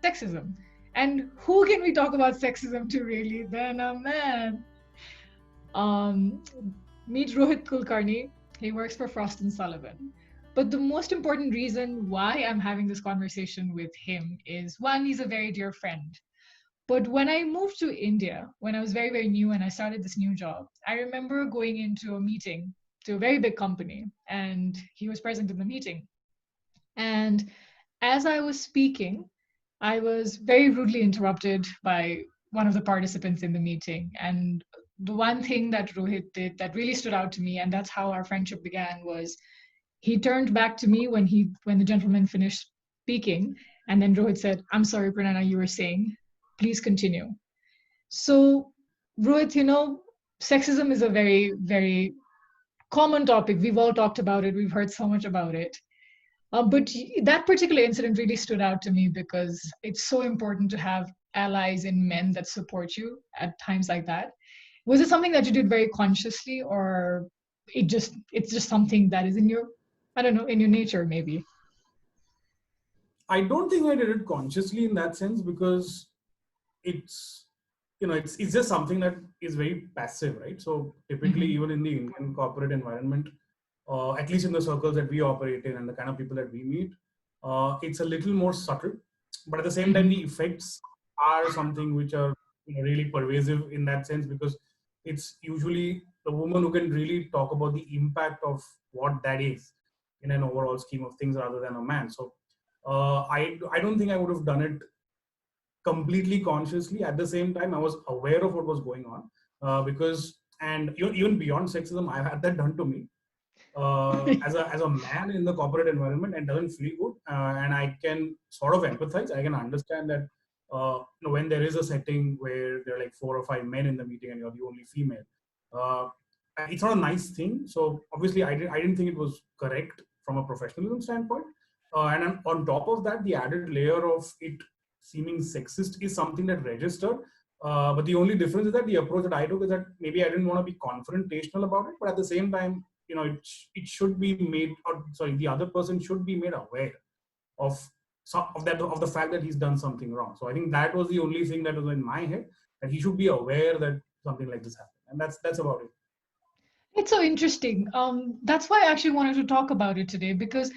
sexism. And who can we talk about sexism to really than a man? Um, Meet Rohit Kulkarni. He works for Frost and Sullivan. But the most important reason why I'm having this conversation with him is one, he's a very dear friend. But when I moved to India, when I was very, very new and I started this new job, I remember going into a meeting to a very big company and he was present in the meeting. And as I was speaking, I was very rudely interrupted by one of the participants in the meeting. And the one thing that Rohit did that really stood out to me, and that's how our friendship began, was he turned back to me when the gentleman finished speaking, and then Rohit said, "I'm sorry, Pranana, you were saying, please continue." So, Rohit, sexism is a very, very common topic. We've all talked about it. We've heard so much about it. But that particular incident really stood out to me because it's so important to have allies in men that support you at times like that. Was it something that you did very consciously, or it's just something that is in your, I don't know, in your nature maybe? I don't think I did it consciously in that sense, because it's it's just something that is very passive, right? So typically, even in the Indian corporate environment, at least in the circles that we operate in and the kind of people that we meet, it's a little more subtle. But at the same time, the effects are something which are really pervasive in that sense, because it's usually the woman who can really talk about the impact of what that is in an overall scheme of things, rather than a man. So I don't think I would have done it completely consciously. At the same time, I was aware of what was going on, because, and even beyond sexism, I've had that done to me as a man in the corporate environment, and doesn't feel good. And I can sort of empathize. I can understand that when there is a setting where there are like 4 or 5 men in the meeting and you're the only female, uh, it's not a nice thing. So obviously, I didn't think it was correct from a professionalism standpoint. And on top of that, the added layer of it seeming sexist is something that registered. But the only difference is that the approach that I took is that maybe I didn't want to be confrontational about it, but at the same time, it should be made, or sorry, the other person should be made aware of of the fact that he's done something wrong. So I think that was the only thing that was in my head, that he should be aware that something like this happened, and that's about it. It's so interesting. That's why I actually wanted to talk about it today, because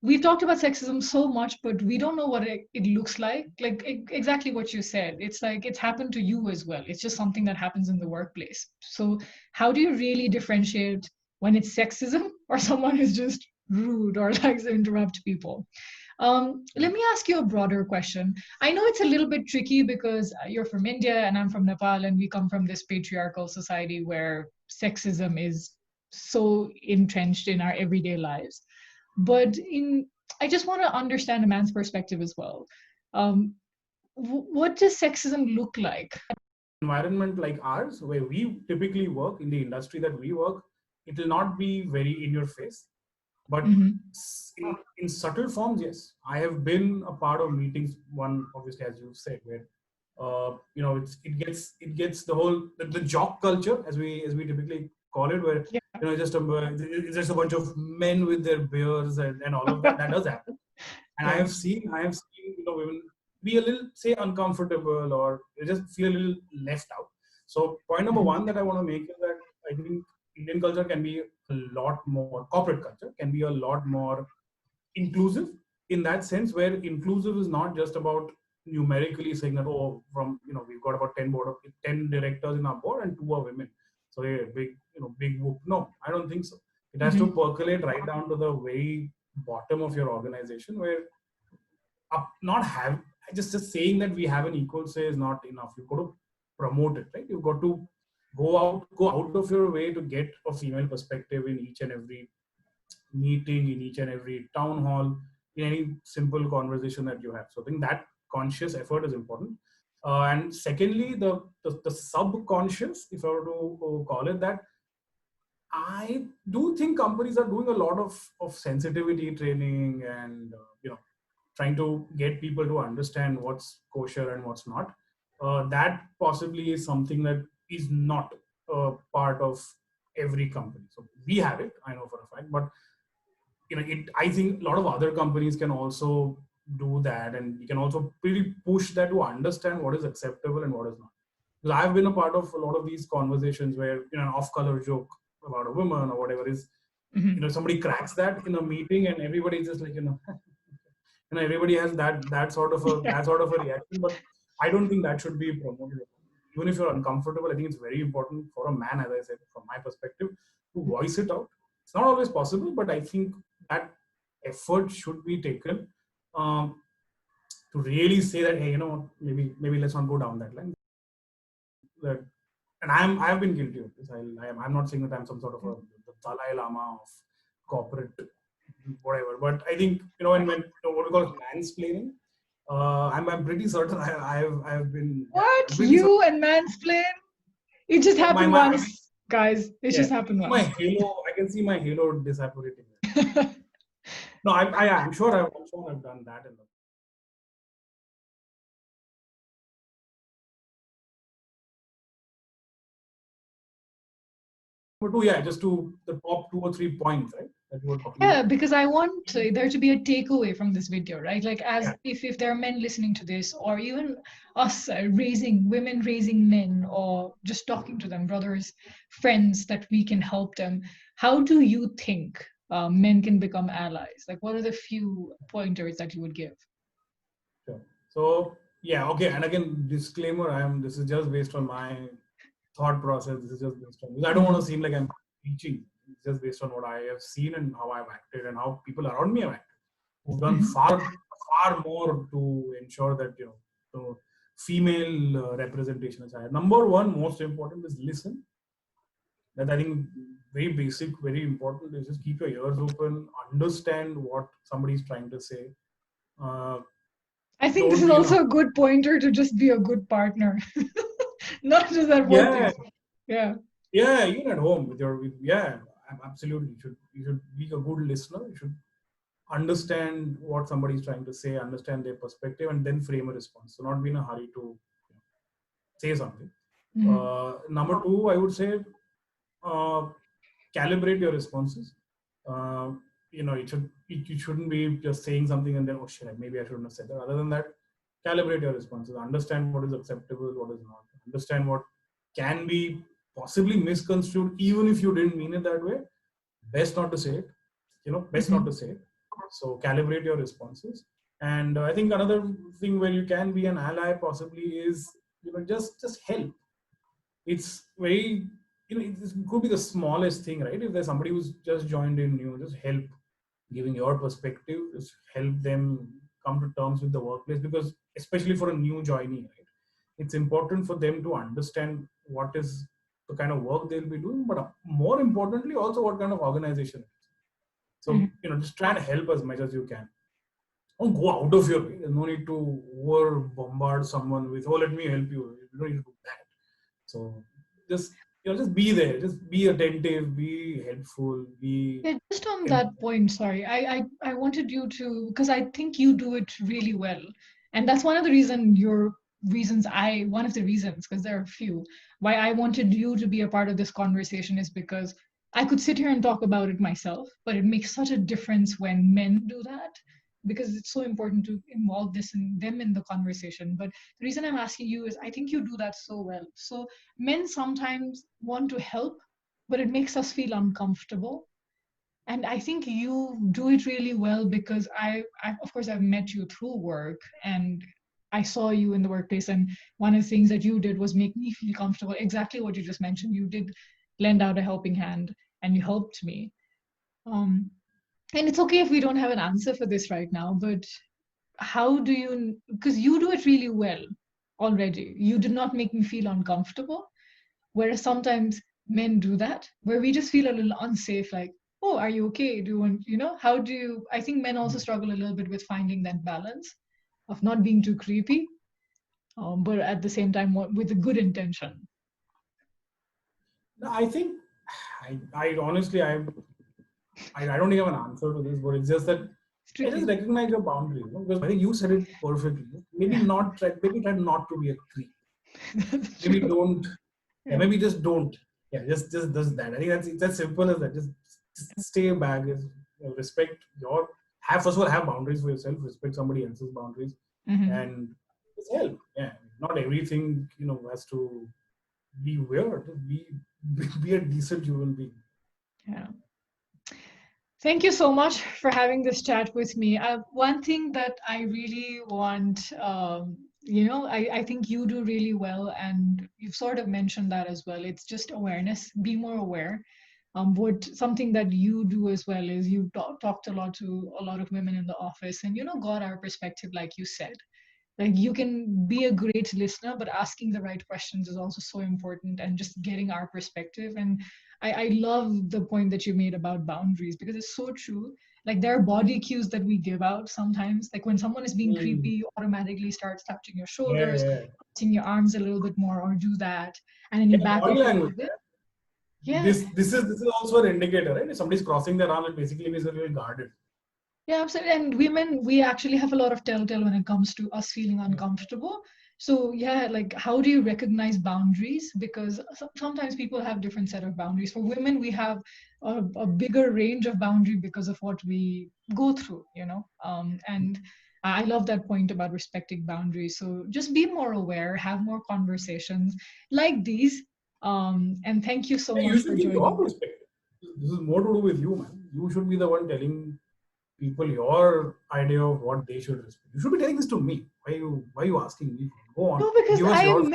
we've talked about sexism so much, but we don't know what it looks like. Like exactly what you said. It's like it's happened to you as well. It's just something that happens in the workplace. So how do you really differentiate when it's sexism or someone who's just rude or likes to interrupt people? Let me ask you a broader question. I know it's a little bit tricky because you're from India and I'm from Nepal, and we come from this patriarchal society where sexism is so entrenched in our everyday lives. But I just want to understand a man's perspective as well. Um, what does sexism look like? Environment like ours, where we typically work, in the industry that we work, it will not be very in your face. But Mhm. in subtle forms, yes. I have been a part of meetings, one obviously, as you said, where it gets the whole the jock culture, as we typically call it, where Yeah. it's just a bunch of men with their beards and all of that. That does happen. And Yeah. I have seen women be a little, say, uncomfortable, or just feel a little left out. So point number Mhm. one that I want to make is that I think Indian culture can be a lot more, corporate culture can be a lot more inclusive, in that sense, where inclusive is not just about numerically saying that, oh, from we've got about 10 directors in our board and 2 are women, so hey, big whoop. No, I don't think so. It has to Mhm. percolate right down to the very bottom of your organization, where not have just saying that we have an equal say is not enough. You've got to promote it, right? You've got to go out of your way to get a female perspective in each and every meeting, in each and every town hall, in any simple conversation that you have. So I think that conscious effort is important. And secondly, the subconscious, if I were to call it that, I do think companies are doing a lot of sensitivity training, and trying to get people to understand what's kosher and what's not. That possibly is something that is not part of every company. So we have it, I know for a fact, but I think a lot of other companies can also do that, and you can also really push that to understand what is acceptable and what is not. Because I've been a part of a lot of these conversations where, you know, an off-color joke about a woman or whatever is, you know, somebody cracks that in a meeting and everybody's just like, you know, you know, everybody has Yeah. that sort of a reaction. But I don't think that should be promoted. Even if you're uncomfortable, I think it's very important for a man, as I said, from my perspective, to voice it out. It's not always possible, but I think that effort should be taken, um, to really say that, hey, you know, maybe let's not go down that line. That, and I've been guilty of this. I'm not saying that I'm some sort of a the Dalai Lama of corporate whatever, but I think, you know, when you know, what we call mansplaining, I'm pretty certain I've been, yeah, I'm What? pretty certain. You and mansplain? It just My happened my once, guys. It Yeah, just happened my once. halo. I can see my halo disapparating. No, I'm sure I've done that in the. But yeah, just to the top 2 or 3 points, right, that you were talking Yeah, about. because I want there to be a takeaway from this video, right? Like, Yeah. as if there are men listening to this, or even us raising women, raising men, or just talking to them, brothers, friends, that we can help them. How do you think men can become allies? Like, what are the few pointers that you would give? Sure. So yeah, okay. And again, disclaimer: This is just based on my thought process. This is just based on. I don't want to seem like I'm preaching. It's just based on what I have seen and how I've acted and how people around me have acted, who've done Mhm. far more to ensure that, you know, the female representation is higher. Number one, most important, is listen. That, I think, very basic, very important, is just keep your ears open, understand what somebody is trying to say. Uh, I think this don't is be in a also a good pointer to just be a good partner, not just at yeah, workplace. Yeah. yeah, even at home yeah, absolutely. You should be a good listener. You should understand what somebody is trying to say, understand their perspective, and then frame a response. So not be in a hurry to, you know, say something. Mhm. Number two, I would say, uh, calibrate your responses. Uh, you know, you shouldn't be just saying something and then, oh shit, maybe I shouldn't have said that. Other than that, calibrate your responses. Understand what is acceptable, what is not. Understand what can be possibly misconstrued, even if you didn't mean it that way. Best not to say it. You know, best not Mhm. to say it. So calibrate your responses. And I think another thing where you can be an ally possibly is, you know, just help. It's very, you know, it could be the smallest thing, right? If there's somebody who's just joined in new, just help giving your perspective, just help them come to terms with the workplace, because especially for a new joinee, right, it's important for them to understand what is the kind of work they'll be doing, but more importantly also what kind of organization it is. So, Mhm. you know, just try to help as much as you can. Don't go out of your way. There's no need to over bombard someone with, oh, let me help you. You don't need to do that. So just, you know, just be there, just be attentive, be helpful, be Yeah, just on that empathetic. point, sorry, I wanted you to, because I think you do it really well. And that's one of the one of the reasons, because there are a few, why I wanted you to be a part of this conversation is because I could sit here and talk about it myself, but it makes such a difference when men do that, because it's so important to involve them in the conversation. But the reason I'm asking you is I think you do that so well. So men sometimes want to help, but it makes us feel uncomfortable, and I think you do it really well because I of course I've met you through work, and I saw you in the workplace, and one of the things that you did was make me feel comfortable, exactly what you just mentioned. You did lend out a helping hand and you helped me. um and it's okay if we don't have an answer for this right now, but how do you, because you do it really well already, you did not make me feel uncomfortable. Whereas sometimes men do that, where we just feel a little unsafe, like, oh, are you okay? Do you want, how do you, I think men also struggle a little bit with finding that balance of not being too creepy, but at the same time with a good intention. No, I think I honestly I don't have an answer to this, but it's just that It's I just tricky. recognize your boundaries, you know, because I think you said it perfectly. Maybe Yeah, try not to be a creep. that's Maybe true. don't. Yeah, Yeah. maybe just don't. Yeah, just does that. I think that's it's as simple as that. Just stay back. Just, you know, respect your first of all, have boundaries for yourself, respect somebody else's boundaries, Mm-hmm. and just help. Yeah, not everything has to be weird. Be a decent human being. Yeah. Thank you so much for having this chat with me. One thing that I really want, I think you do really well, and you've sort of mentioned that as well. It's just awareness. Be more aware. What something that you do as well is you talked a lot to a lot of women in the office, and got our perspective, like you said. Like you can be a great listener, but asking the right questions is also so important, and just getting our perspective. And I love the point that you made about boundaries, because it's so true. Like there are body cues that we give out sometimes. Like when someone is being creepy, Hmm. you automatically start touching your Yeah, shoulders, yeah, touching your arms a little bit more, or do that, and then you yeah. back Body off a language. little bit. Yeah. Yeah, This is also an indicator, right? If somebody's crossing their arm, it basically means they're a little guarded. yeah, absolutely. And women, we actually have a lot of telltale when it comes to us feeling uncomfortable. So yeah, like how do you recognize boundaries? Because sometimes people have different set of boundaries. For women, we have a bigger range of boundary because of what we go through. And I love that point about respecting boundaries. So just be more aware, have more conversations like these. And thank you so Yeah, much you for should give your joining. perspective. This is more to do with you, man. You should be the one telling people your idea of what they should respect. You should be telling this to me. Why you asking me? Go on, No, because give us I your. am.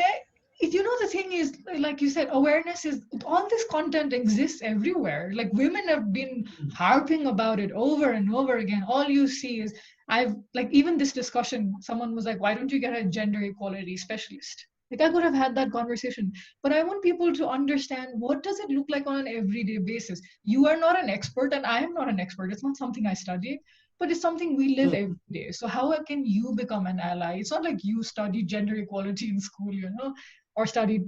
The thing is, like you said, awareness is all this content exists everywhere. Like women have been harping about it over and over again. All you see is I've like even this discussion. Someone was like, "Why don't you get a gender equality specialist?" Like I could have had that conversation, but I want people to understand what does it look like on an everyday basis. You are not an expert, and I am not an expert. It's not something I studied, but it's something we live every day. So how can you become an ally? It's not like you studied gender equality in school, or studied.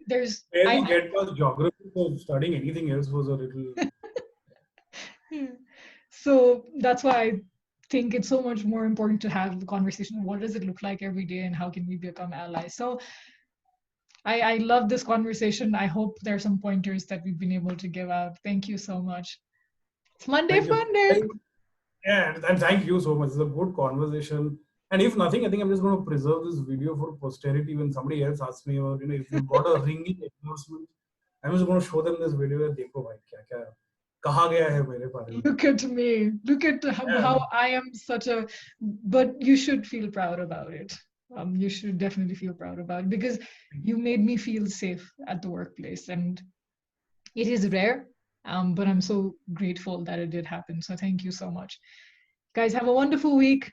There's Barely get past geography, so studying anything else was a little. so that's why I think it's so much more important to have the conversation. What does it look like every day, and how can we become allies? So I love this conversation. I hope there are some pointers that we've been able to give out. Thank you so much. It's Monday Thank you. fun day. Yeah, and thank you so much. It's a good conversation. And if nothing, I think I'm just going to preserve this video for posterity when somebody else asks me, or if you've got a ringing endorsement, I'm just going to show them this video. देखो भाई क्या क्या कहा गया है मेरे बारे में. Look at me. Look at Yeah, how I am such a. But you should feel proud about it. You should definitely feel proud about it, because you made me feel safe at the workplace, and it is rare. But I'm so grateful that it did happen. So thank you so much, guys. Have a wonderful week.